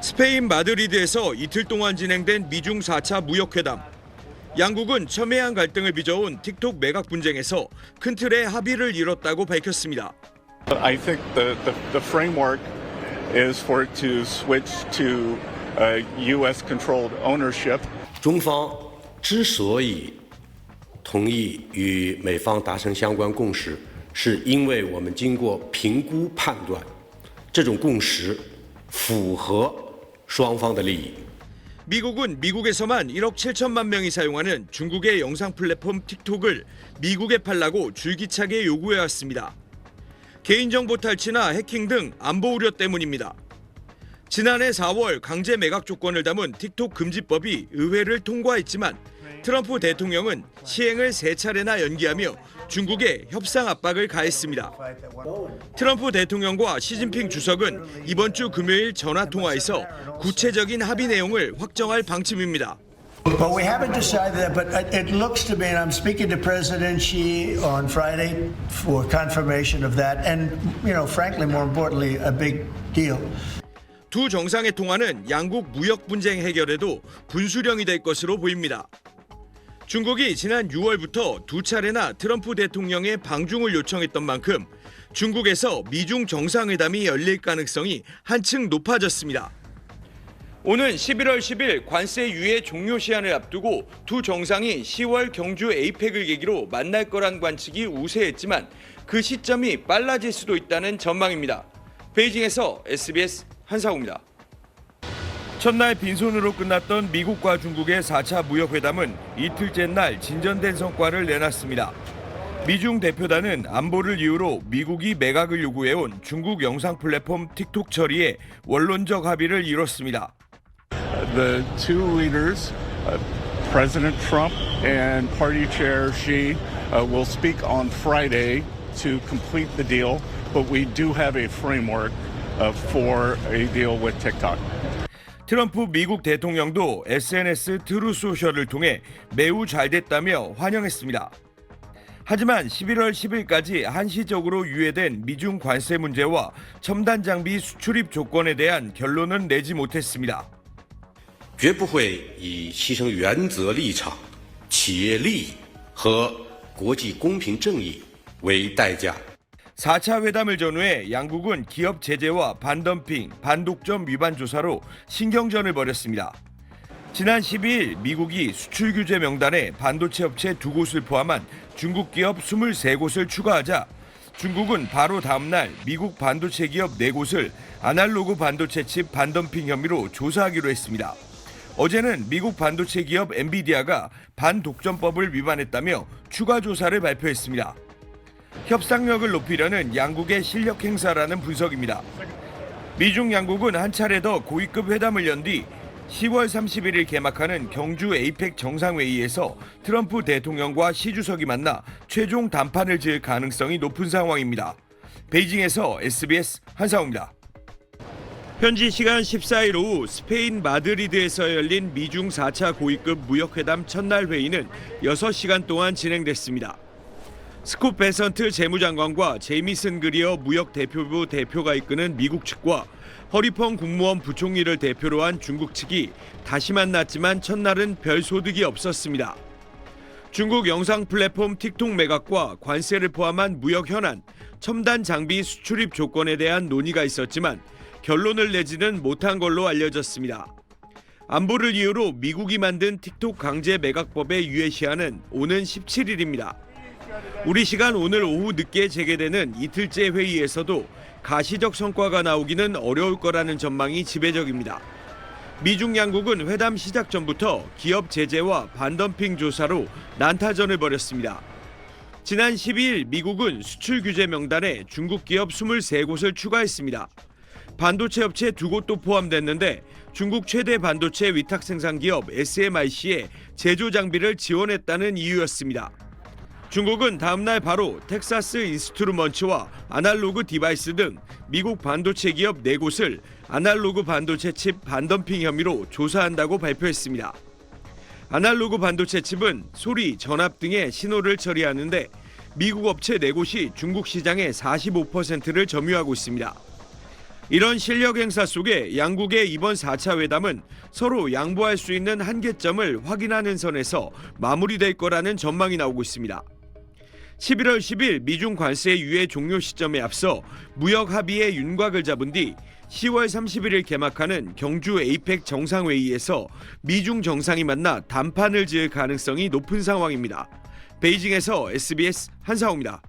스페인 마드리드에서 이틀 동안 진행된 미중 4차 무역회담. 양국은 첨예한 갈등을 빚어온 틱톡 매각 분쟁에서 큰 틀의 합의를 이뤘다고 밝혔습니다. I think the framework is for it to switch to U.S.-controlled ownership. 中方之所以同意与美方达成相关共识，是因为我们经过评估判断，这种共识符合双方的利益。 미국은 미국에서만 1억 7천만 명이 사용하는 중국의 영상 플랫폼 틱톡을 미국에 팔라고 줄기차게 요구해왔습니다. 개인정보 탈취나 해킹 등 안보 우려 때문입니다. 지난해 4월 강제 매각 조건을 담은 틱톡 금지법이 의회를 통과했지만 트럼프 대통령은 시행을 3차례나 연기하며 중국에 협상 압박을 가했습니다. 트럼프 대통령과 시진핑 주석은 이번 주 금요일 전화 통화에서 구체적인 합의 내용을 확정할 방침입니다. But we haven't decided that, but it looks to me, and I'm speaking to President Xi on Friday for confirmation of that, and, frankly, more importantly, a big deal. 두 정상의 통화는 양국 무역 분쟁 해결에도 분수령이 될 것으로 보입니다. 중국이 지난 6월부터 두 차례나 트럼프 대통령의 방중을 요청했던 만큼 중국에서 미중 정상회담이 열릴 가능성이 한층 높아졌습니다. 오는 11월 10일 관세 유예 종료 시한을 앞두고 두 정상이 10월 경주 에이펙을 계기로 만날 거란 관측이 우세했지만 그 시점이 빨라질 수도 있다는 전망입니다. 베이징에서 SBS 한상우입니다. 첫날 빈손으로 끝났던 미국과 중국의 4차 무역회담은 이틀째 날 진전된 성과를 내놨습니다. 미중 대표단은 안보를 이유로 미국이 매각을 요구해온 중국 영상 플랫폼 틱톡 처리에 원론적 합의를 이뤘습니다. The two leaders, President Trump and Party Chair Xi, will speak on Friday to complete the deal, but we do have a framework for a deal with TikTok. 트럼프 미국 대통령도 SNS 트루 소셜을 통해 매우 잘 됐다며 환영했습니다. 하지만 11월 10일까지 한시적으로 유예된 미중 관세 문제와 첨단 장비 수출입 조건에 대한 결론은 내지 못했습니다. 绝不会以牺牲原则立场、企业利益和国际公平正义为代价。 4차 회담을 전후해 양국은 기업 제재와 반덤핑, 반독점 위반 조사로 신경전을 벌였습니다. 지난 12일 미국이 수출 규제 명단에 반도체 업체 2곳을 포함한 중국 기업 23곳을 추가하자 중국은 바로 다음 날 미국 반도체 기업 4곳을 아날로그 반도체 칩 반덤핑 혐의로 조사하기로 했습니다. 어제는 미국 반도체 기업 엔비디아가 반독점법을 위반했다며 추가 조사를 발표했습니다. 협상력을 높이려는 양국의 실력 행사라는 분석입니다. 미중 양국은 한 차례 더 고위급 회담을 연 뒤 10월 31일 개막하는 경주 에이펙 정상회의에서 트럼프 대통령과 시 주석이 만나 최종 담판을 지을 가능성이 높은 상황입니다. 베이징에서 SBS 한상우입니다. 현지 시간 14일 오후 스페인 마드리드에서 열린 미중 4차 고위급 무역회담 첫날 회의는 6시간 동안 진행됐습니다. 스콧 베선트 재무장관과 제이미슨 그리어 무역대표부 대표가 이끄는 미국 측과 허리펑 국무원 부총리를 대표로 한 중국 측이 다시 만났지만 첫날은 별 소득이 없었습니다. 중국 영상 플랫폼 틱톡 매각과 관세를 포함한 무역 현안, 첨단 장비 수출입 조건에 대한 논의가 있었지만 결론을 내지는 못한 걸로 알려졌습니다. 안보를 이유로 미국이 만든 틱톡 강제 매각법의 유예 시한은 오는 17일입니다. 우리 시간 오늘 오후 늦게 재개되는 이틀째 회의에서도 가시적 성과가 나오기는 어려울 거라는 전망이 지배적입니다. 미중 양국은 회담 시작 전부터 기업 제재와 반덤핑 조사로 난타전을 벌였습니다. 지난 12일 미국은 수출 규제 명단에 중국 기업 23곳을 추가했습니다. 반도체 업체 2곳도 포함됐는데 중국 최대 반도체 위탁 생산 기업 SMIC에 제조 장비를 지원했다는 이유였습니다. 중국은 다음 날 바로 텍사스 인스트루먼츠와 아날로그 디바이스 등 미국 반도체 기업 4곳을 아날로그 반도체 칩 반덤핑 혐의로 조사한다고 발표했습니다. 아날로그 반도체 칩은 소리, 전압 등의 신호를 처리하는데 미국 업체 4곳이 중국 시장의 45%를 점유하고 있습니다. 이런 실력 행사 속에 양국의 이번 4차 회담은 서로 양보할 수 있는 한계점을 확인하는 선에서 마무리될 거라는 전망이 나오고 있습니다. 11월 10일 미중 관세 유예 종료 시점에 앞서 무역 합의의 윤곽을 잡은 뒤 10월 31일 개막하는 경주 에이펙 정상회의에서 미중 정상이 만나 단판을 지을 가능성이 높은 상황입니다. 베이징에서 SBS 한상호입니다.